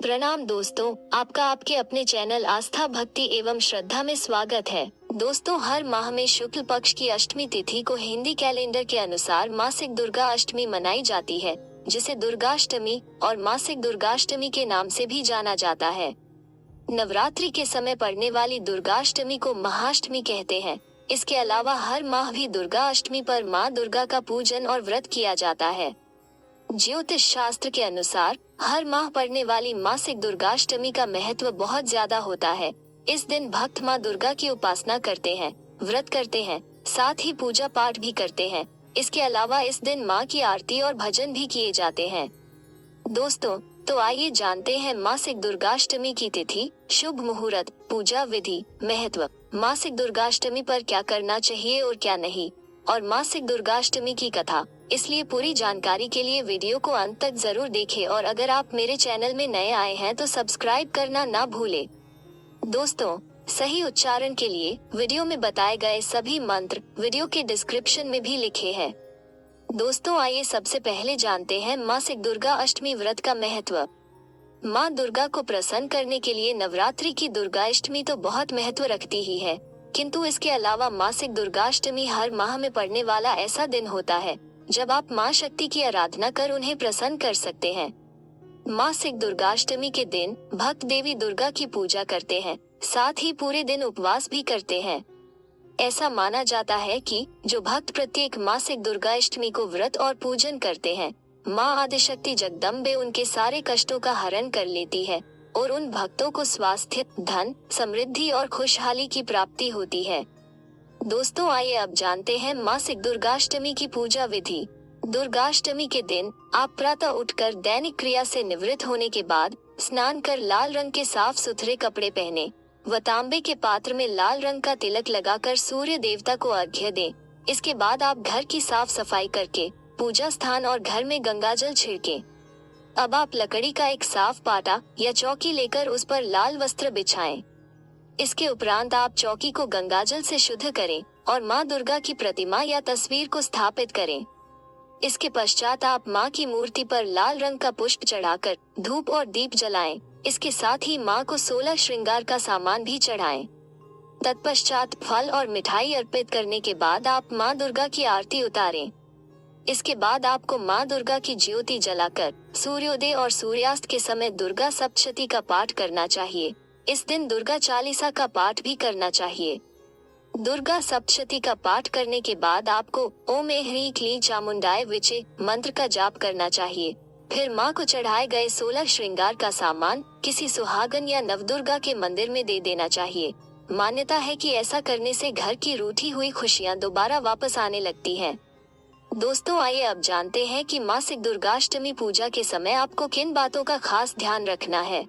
प्रणाम दोस्तों, आपका आपके अपने चैनल आस्था भक्ति एवं श्रद्धा में स्वागत है। दोस्तों, हर माह में शुक्ल पक्ष की अष्टमी तिथि को हिंदी कैलेंडर के अनुसार मासिक दुर्गा अष्टमी मनाई जाती है, जिसे दुर्गाष्टमी और मासिक दुर्गाष्टमी के नाम से भी जाना जाता है। नवरात्रि के समय पड़ने वाली दुर्गाष्टमी को महाअष्टमी कहते हैं। इसके अलावा हर माह भी दुर्गा अष्टमी पर माँ दुर्गा का पूजन और व्रत किया जाता है। ज्योतिष शास्त्र के अनुसार हर माह पड़ने वाली मासिक दुर्गाष्टमी का महत्व बहुत ज्यादा होता है। इस दिन भक्त माँ दुर्गा की उपासना करते हैं, व्रत करते हैं, साथ ही पूजा पाठ भी करते हैं। इसके अलावा इस दिन माँ की आरती और भजन भी किए जाते हैं। दोस्तों, तो आइए जानते हैं मासिक दुर्गाष्टमी की तिथि, शुभ मुहूर्त, पूजा विधि, महत्व, मासिक दुर्गाष्टमी पर क्या करना चाहिए और क्या नहीं, और मासिक दुर्गाष्टमी की कथा। इसलिए पूरी जानकारी के लिए वीडियो को अंत तक जरूर देखें और अगर आप मेरे चैनल में नए आए हैं तो सब्सक्राइब करना ना भूलें। दोस्तों, सही उच्चारण के लिए वीडियो में बताए गए सभी मंत्र वीडियो के डिस्क्रिप्शन में भी लिखे हैं। दोस्तों, आइए सबसे पहले जानते हैं मासिक दुर्गा अष्टमी व्रत का महत्व। माँ दुर्गा को प्रसन्न करने के लिए नवरात्रि की दुर्गाष्टमी तो बहुत महत्व रखती ही है, किंतु इसके अलावा मासिक दुर्गाष्टमी हर माह में पड़ने वाला ऐसा दिन होता है जब आप माँ शक्ति की आराधना कर उन्हें प्रसन्न कर सकते हैं। मासिक दुर्गाष्टमी के दिन भक्त देवी दुर्गा की पूजा करते हैं, साथ ही पूरे दिन उपवास भी करते हैं। ऐसा माना जाता है कि जो भक्त प्रत्येक मासिक दुर्गाष्टमी को व्रत और पूजन करते हैं, माँ आदिशक्ति जगदम्बे उनके सारे कष्टों का हरण कर लेती है और उन भक्तों को स्वास्थ्य, धन, समृद्धि और खुशहाली की प्राप्ति होती है। दोस्तों, आइए अब जानते हैं मासिक दुर्गाष्टमी की पूजा विधि। दुर्गाष्टमी के दिन आप प्रातः उठकर दैनिक क्रिया से निवृत्त होने के बाद स्नान कर लाल रंग के साफ सुथरे कपड़े पहने व तांबे के पात्र में लाल रंग का तिलक लगाकर सूर्य देवता को अर्घ्य दें। इसके बाद आप घर की साफ सफाई करके पूजा स्थान और घर में गंगाजल छिड़कें। अब आप लकड़ी का एक साफ पाटा या चौकी लेकर उस पर लाल वस्त्र बिछाएं। इसके उपरांत आप चौकी को गंगाजल से शुद्ध करें और माँ दुर्गा की प्रतिमा या तस्वीर को स्थापित करें। इसके पश्चात आप माँ की मूर्ति पर लाल रंग का पुष्प चढ़ाकर धूप और दीप जलाएं। इसके साथ ही माँ को 16 श्रृंगार का सामान भी चढ़ाएं। तत्पश्चात फल और मिठाई अर्पित करने के बाद आप माँ दुर्गा की आरती उतारें। इसके बाद आपको माँ दुर्गा की ज्योति जलाकर सूर्योदय और सूर्यास्त के समय दुर्गा सप्तशती का पाठ करना चाहिए। इस दिन दुर्गा चालीसा का पाठ भी करना चाहिए। दुर्गा सप्तशती का पाठ करने के बाद आपको ओम ह्रीं क्लीं चामुंडाय विचे मंत्र का जाप करना चाहिए। फिर माँ को चढ़ाए गए 16 श्रृंगार का सामान किसी सुहागन या नवदुर्गा के मंदिर में दे देना चाहिए। मान्यता है कि ऐसा करने से घर की रूठी हुई खुशियाँ दोबारा वापस आने लगती हैं। दोस्तों, आइए अब जानते हैं कि मासिक दुर्गाष्टमी पूजा के समय आपको किन बातों का खास ध्यान रखना है।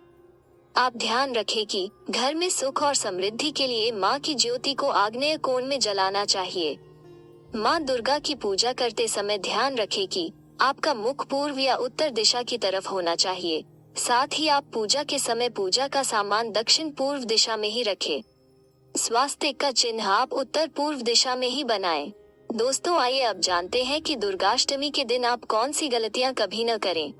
आप ध्यान रखें कि घर में सुख और समृद्धि के लिए माँ की ज्योति को आग्नेय कोण में जलाना चाहिए। माँ दुर्गा की पूजा करते समय ध्यान रखें कि आपका मुख पूर्व या उत्तर दिशा की तरफ होना चाहिए। साथ ही आप पूजा के समय पूजा का सामान दक्षिण पूर्व दिशा में ही रखें। स्वास्तिक का चिन्ह आप उत्तर पूर्व दिशा में ही बनाएं। दोस्तों, आइए अब जानते हैं कि दुर्गाष्टमी के दिन आप कौन सी गलतियाँ कभी न करें।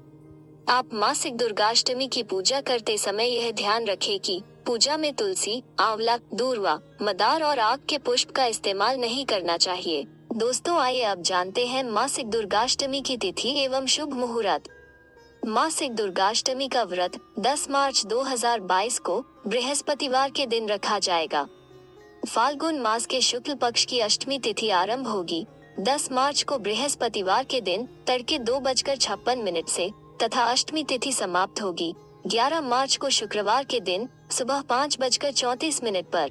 आप मासिक दुर्गाष्टमी की पूजा करते समय यह ध्यान रखें कि पूजा में तुलसी, आंवला, दूर्वा, मदार और आक के पुष्प का इस्तेमाल नहीं करना चाहिए। दोस्तों, आइए अब जानते हैं मासिक दुर्गाष्टमी की तिथि एवं शुभ मुहूर्त। मासिक दुर्गाष्टमी का व्रत 10 मार्च 2022 को बृहस्पतिवार के दिन रखा जाएगा। फाल्गुन मास के शुक्ल पक्ष की अष्टमी तिथि आरंभ होगी 10 मार्च को बृहस्पतिवार के दिन तड़के 2:56 से तथा अष्टमी तिथि समाप्त होगी 11 मार्च को शुक्रवार के दिन सुबह 5:34 पर।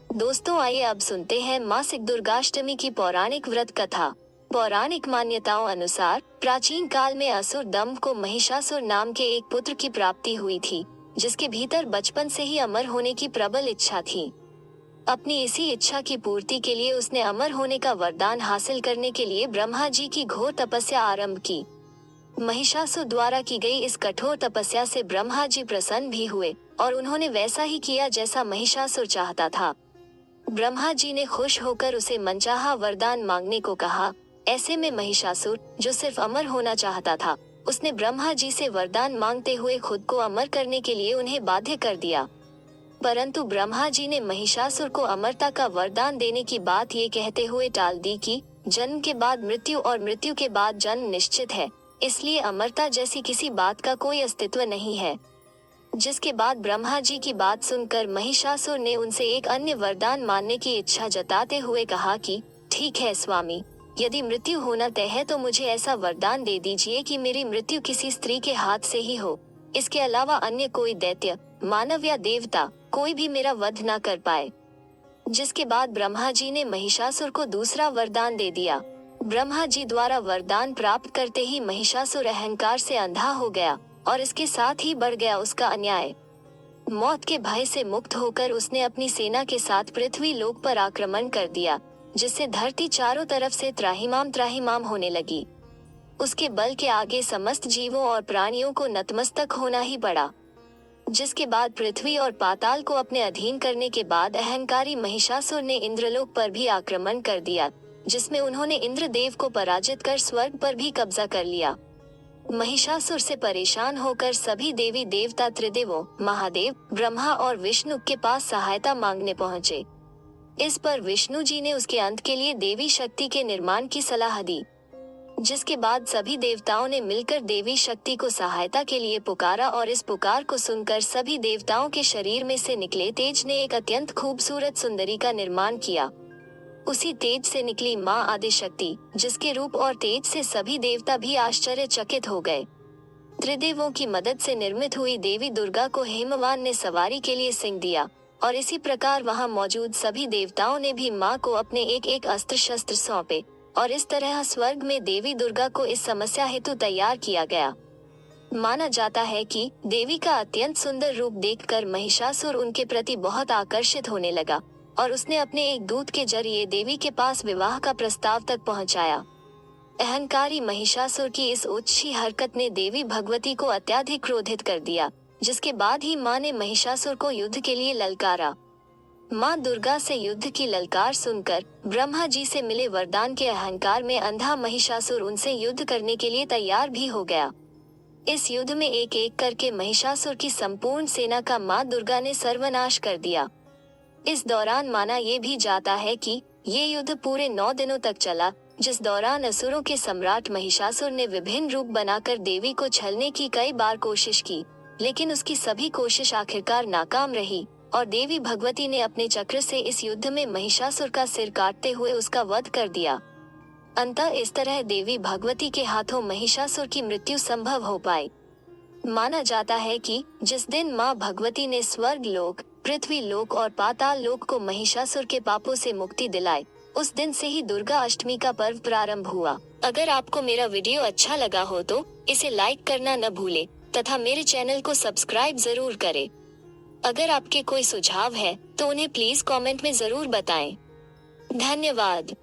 दोस्तों, आइए अब सुनते हैं मासिक दुर्गाष्टमी की पौराणिक व्रत कथा। पौराणिक मान्यताओं अनुसार प्राचीन काल में असुर दंभ को महिषासुर नाम के एक पुत्र की प्राप्ति हुई थी, जिसके भीतर बचपन से ही अमर होने की प्रबल इच्छा थी। अपनी इसी इच्छा की पूर्ति के लिए उसने अमर होने का वरदान हासिल करने के लिए ब्रह्मा जी की घोर तपस्या आरंभ की। महिषासुर द्वारा की गई इस कठोर तपस्या से ब्रह्मा जी प्रसन्न भी हुए और उन्होंने वैसा ही किया जैसा महिषासुर चाहता था। ब्रह्मा जी ने खुश होकर उसे मनचाहा वरदान मांगने को कहा। ऐसे में महिषासुर, जो सिर्फ अमर होना चाहता था, उसने ब्रह्मा जी से वरदान मांगते हुए खुद को अमर करने के लिए उन्हें बाध्य कर दिया। परंतु ब्रह्मा जी ने महिषासुर को अमरता का वरदान देने की बात ये कहते हुए टाल दी कि जन्म के बाद मृत्यु और मृत्यु के बाद जन्म निश्चित है, इसलिए अमरता जैसी किसी बात का कोई अस्तित्व नहीं है। जिसके बाद ब्रह्मा जी की बात सुनकर महिषासुर ने उनसे एक अन्य वरदान मानने की इच्छा जताते हुए कहा कि ठीक है स्वामी, यदि मृत्यु होना तय है तो मुझे ऐसा वरदान दे दीजिए कि मेरी मृत्यु किसी स्त्री के हाथ से ही हो। इसके अलावा अन्य कोई दैत्य, मानव या देवता कोई भी मेरा वध न कर पाए। जिसके बाद ब्रह्मा जी ने महिषासुर को दूसरा वरदान दे दिया। ब्रह्मा जी द्वारा वरदान प्राप्त करते ही महिषासुर अहंकार से अंधा हो गया और इसके साथ ही बढ़ गया उसका अन्याय। मौत के भय से मुक्त होकर उसने अपनी सेना के साथ पृथ्वी लोक पर आक्रमण कर दिया, जिससे धरती चारों तरफ से त्राहिमाम त्राहिमाम होने लगी। उसके बल के आगे समस्त जीवों और प्राणियों को नतमस्तक होना ही पड़ा। जिसके बाद पृथ्वी और पाताल को अपने अधीन करने के बाद अहंकारी महिषासुर ने इंद्रलोक पर भी आक्रमण कर दिया, जिसमें उन्होंने इंद्रदेव को पराजित कर स्वर्ग पर भी कब्जा कर लिया। महिषासुर से परेशान होकर सभी देवी देवता त्रिदेवों, महादेव, ब्रह्मा और विष्णु के पास सहायता मांगने पहुँचे। इस पर विष्णु जी ने उसके अंत के लिए देवी शक्ति के निर्माण की सलाह दी। जिसके बाद सभी देवताओं ने मिलकर देवी शक्ति को सहायता के लिए पुकारा और इस पुकार को सुनकर सभी देवताओं के शरीर में से निकले तेज ने एक अत्यंत खूबसूरत सुंदरी का निर्माण किया। उसी तेज से निकली माँ आदिशक्ति, जिसके रूप और तेज से सभी देवता भी आश्चर्यचकित हो गए। त्रिदेवों की मदद से निर्मित हुई देवी दुर्गा को हेमवान ने सवारी के लिए सिंह दिया और इसी प्रकार वहां मौजूद सभी देवताओं ने भी माँ को अपने एक एक अस्त्र शस्त्र सौंपे और इस तरह स्वर्ग में देवी दुर्गा को इस समस्या हेतु तैयार किया गया। माना जाता है कि देवी का अत्यंत सुंदर रूप देखकर महिषासुर उनके प्रति बहुत आकर्षित होने लगा और उसने अपने एक दूत के जरिए देवी के पास विवाह का प्रस्ताव तक पहुंचाया। अहंकारी महिषासुर की इस उच्च हरकत ने देवी भगवती को अत्यधिक क्रोधित कर दिया, जिसके बाद ही माँ ने महिषासुर को युद्ध के लिए ललकारा। माँ दुर्गा से युद्ध की ललकार सुनकर ब्रह्मा जी से मिले वरदान के अहंकार में अंधा महिषासुर उनसे युद्ध करने के लिए तैयार भी हो गया। इस युद्ध में एक एक करके महिषासुर की संपूर्ण सेना का माँ दुर्गा ने सर्वनाश कर दिया। इस दौरान माना ये भी जाता है कि ये युद्ध पूरे 9 दिनों तक चला, जिस दौरान असुरों के सम्राट महिषासुर ने विभिन्न रूप बनाकर देवी को छलने की कई बार कोशिश की, लेकिन उसकी सभी कोशिश आखिरकार नाकाम रही और देवी भगवती ने अपने चक्र से इस युद्ध में महिषासुर का सिर काटते हुए उसका वध कर दिया। अंततः इस तरह देवी भगवती के हाथों महिषासुर की मृत्यु संभव हो पाई। माना जाता है कि जिस दिन माँ भगवती ने स्वर्ग लोक, पृथ्वी लोक और पाताल लोक को महिषासुर के पापों से मुक्ति दिलाई, उस दिन से ही दुर्गा अष्टमी का पर्व प्रारंभ हुआ। अगर आपको मेरा वीडियो अच्छा लगा हो तो इसे लाइक करना न भूले तथा मेरे चैनल को सब्सक्राइब जरूर करें। अगर आपके कोई सुझाव है तो उन्हें प्लीज कमेंट में जरूर बताएं। धन्यवाद।